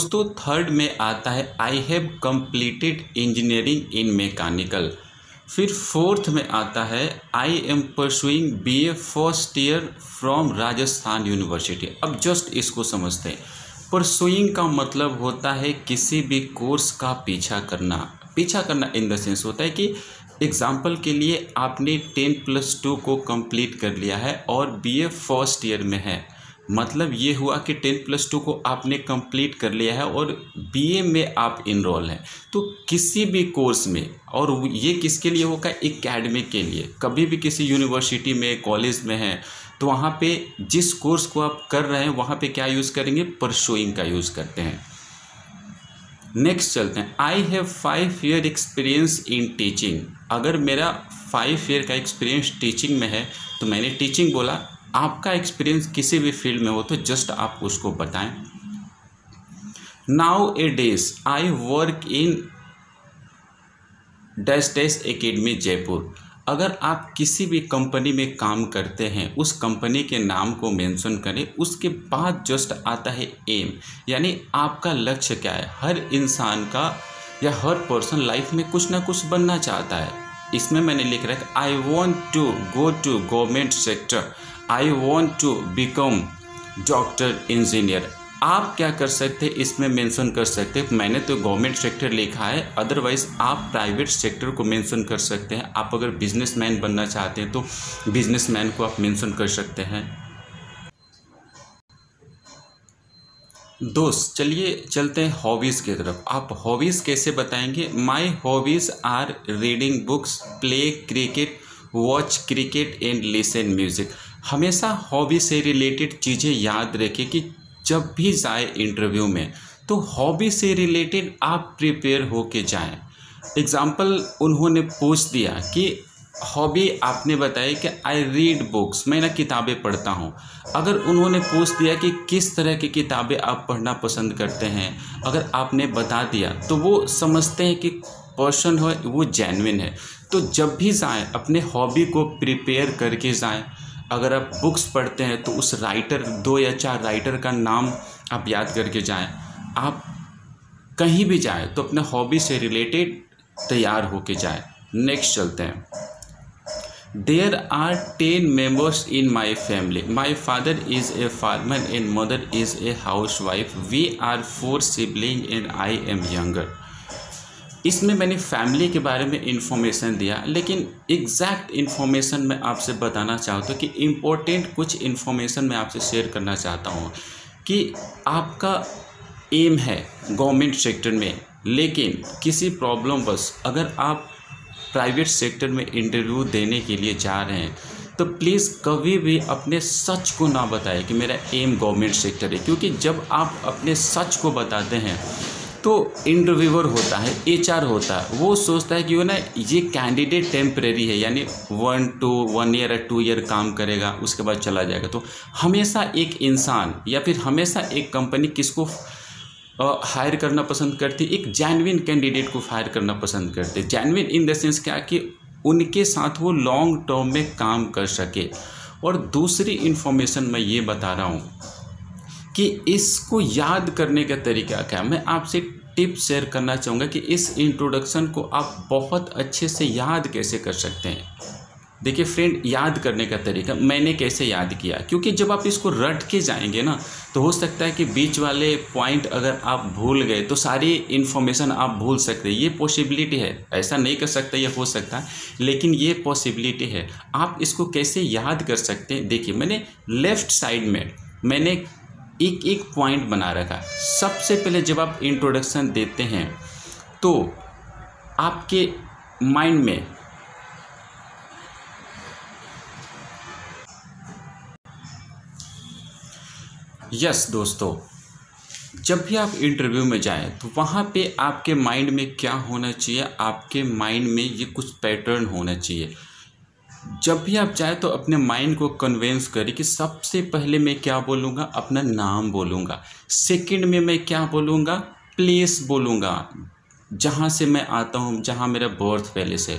दोस्तों थर्ड में आता है I have completed engineering in mechanical. फिर फोर्थ में आता है I am pursuing BA first year from Rajasthan university. अब जस्ट इसको समझते हैं। परसुइंग का मतलब होता है किसी भी कोर्स का पीछा करना इन द सेंस होता है कि एग्जाम्पल के लिए आपने 10+2 को कंप्लीट कर लिया है और बीए फर्स्ट ईयर में है, मतलब ये हुआ कि 10+2 को आपने कंप्लीट कर लिया है और बीए में आप इनरोल हैं। तो किसी भी कोर्स में, और ये किसके लिए होगा, एकेडमिक के लिए, कभी भी किसी यूनिवर्सिटी में कॉलेज में है तो वहाँ पे जिस कोर्स को आप कर रहे हैं वहाँ पे क्या यूज़ करेंगे, परसुइंग का यूज़ करते हैं। नेक्स्ट चलते हैं। I have 5 year experience in teaching. अगर मेरा 5 ईयर का एक्सपीरियंस टीचिंग में है तो मैंने टीचिंग बोला। आपका एक्सपीरियंस किसी भी फील्ड में हो तो जस्ट आप उसको बताएं। Now A days I work in dash dash academy Jaipur. अगर आप किसी भी कंपनी में काम करते हैं उस कंपनी के नाम को मेंशन करें, उसके बाद जस्ट आता है एम, यानी आपका लक्ष्य क्या है। हर इंसान का या हर पर्सन लाइफ में कुछ ना कुछ बनना चाहता है। इसमें मैंने लिख रखा है I want to go to government sector, I want to become doctor, engineer. आप क्या कर सकते हैं, इसमें मेंशन कर सकते हैं। मैंने तो गवर्नमेंट सेक्टर लिखा है, अदरवाइज आप प्राइवेट सेक्टर को मेंशन कर सकते हैं। आप अगर बिजनेसमैन बनना चाहते हैं तो बिजनेसमैन को आप मेंशन कर सकते हैं। दोस्त चलिए चलते हैं हॉबीज़ की तरफ। आप हॉबीज़ कैसे बताएंगे। My hobbies are reading books, play cricket, watch cricket and listen music. हमेशा हॉबी से रिलेटेड चीज़ें याद रखें कि जब भी जाए इंटरव्यू में तो हॉबी से रिलेटेड आप प्रिपेयर होके जाएं। एग्जाम्पल उन्होंने पूछ दिया कि हॉबी आपने बताया कि आई रीड बुक्स, मैं ना किताबें पढ़ता हूँ। अगर उन्होंने पूछ दिया कि किस तरह की किताबें आप पढ़ना पसंद करते हैं, अगर आपने बता दिया तो वो समझते हैं कि पर्सन हो वो जेन्युइन है। तो जब भी जाएं अपने हॉबी को प्रिपेयर करके जाएं। अगर आप बुक्स पढ़ते हैं तो उस राइटर 2 या 4 राइटर का नाम आप याद करके जाएं। आप कहीं भी जाएं तो अपने हॉबी से रिलेटेड तैयार होके जाएं। नेक्स्ट चलते हैं। There are 10 members in my family, my father is a farmer and mother is a housewife, we are 4 sibling and I am younger. इसमें मैंने फैमिली के बारे में इंफॉर्मेशन दिया, लेकिन एग्जैक्ट इंफॉर्मेशन मैं आपसे बताना चाहता हूँ कि इम्पोर्टेंट कुछ इंफॉर्मेशन मैं आपसे शेयर करना चाहता हूँ कि आपका एम है गवर्नमेंट सेक्टर में, लेकिन किसी प्रॉब्लम बस अगर आप प्राइवेट सेक्टर में इंटरव्यू देने के लिए जा रहे हैं तो प्लीज़ कभी भी अपने सच को ना बताएं कि मेरा एम गवर्नमेंट सेक्टर है। क्योंकि जब आप अपने सच को बताते हैं तो इंटरव्यूअर होता है, एचआर होता है, वो सोचता है कि वो ना ये कैंडिडेट टेम्परेरी है, यानी 1 ईयर या 2 ईयर काम करेगा उसके बाद चला जाएगा। तो हमेशा एक इंसान या फिर हमेशा एक कंपनी किसको हायर करना पसंद करती है, एक जेन्युइन कैंडिडेट को हायर करना पसंद करते हैं। जेन्युइन इन द सेंस क्या कि उनके साथ वो लॉन्ग टर्म में काम कर सके। और दूसरी इन्फॉर्मेशन मैं ये बता रहा हूँ कि इसको याद करने का तरीका क्या है। मैं आपसे टिप शेयर करना चाहूँगा कि इस इंट्रोडक्शन को आप बहुत अच्छे से याद कैसे कर सकते हैं। देखिए फ्रेंड, याद करने का तरीका मैंने कैसे याद किया, क्योंकि जब आप इसको रट के जाएंगे ना तो हो सकता है कि बीच वाले पॉइंट अगर आप भूल गए तो सारी इन्फॉर्मेशन आप भूल सकते हैं। ये पॉसिबिलिटी है, ऐसा नहीं कर सकता, ये हो सकता है, लेकिन ये पॉसिबिलिटी है। आप इसको कैसे याद कर सकते हैं। देखिए मैंने लेफ़्ट साइड में मैंने एक एक पॉइंट बना रखा है। सबसे पहले जब आप इंट्रोडक्शन देते हैं तो आपके माइंड में यस दोस्तों, जब भी आप इंटरव्यू में जाएं तो वहाँ पे आपके माइंड में क्या होना चाहिए, आपके माइंड में ये कुछ पैटर्न होना चाहिए। जब भी आप जाए तो अपने माइंड को कन्वेंस करें कि सबसे पहले मैं क्या बोलूँगा, अपना नाम बोलूँगा। सेकंड में मैं क्या बोलूँगा, प्लेस बोलूँगा जहाँ से मैं आता हूँ, जहाँ मेरा बर्थ पैलेस है।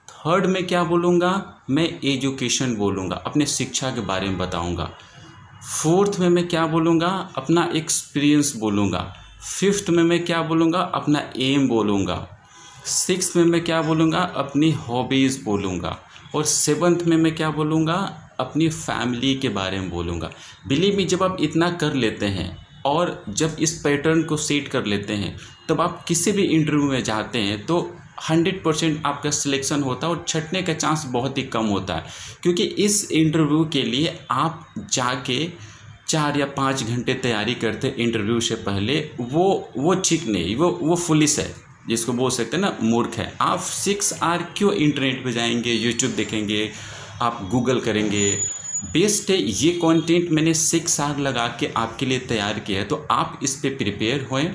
थर्ड में क्या बोलूँगा, मैं एजुकेशन बोलूँगा, अपने शिक्षा के बारे में बताऊँगा। फोर्थ में मैं क्या बोलूँगा, अपना एक्सपीरियंस बोलूँगा। 5th में मैं क्या बोलूँगा, अपना एम बोलूँगा। 6th में मैं क्या बोलूँगा, अपनी हॉबीज़ बोलूँगा। और 7th में मैं क्या बोलूँगा, अपनी फैमिली के बारे में बोलूँगा। बिलीव मी, जब आप इतना कर लेते हैं और जब इस पैटर्न को सेट कर लेते हैं, तब आप किसी भी इंटरव्यू में जाते हैं तो 100% आपका सिलेक्शन होता है और छटने का चांस बहुत ही कम होता है। क्योंकि इस इंटरव्यू के लिए आप जाके 4 या 5 घंटे तैयारी करते इंटरव्यू से पहले, वो ठीक नहीं, वो फुलिश है, जिसको बोल सकते हैं ना, मूर्ख है। आप 6 आवर क्यों इंटरनेट पे जाएंगे, यूट्यूब देखेंगे, आप गूगल करेंगे। बेस्ट है ये कंटेंट मैंने 6 आवर लगा के आपके लिए तैयार किया है, तो आप इस पे प्रिपेयर होएं।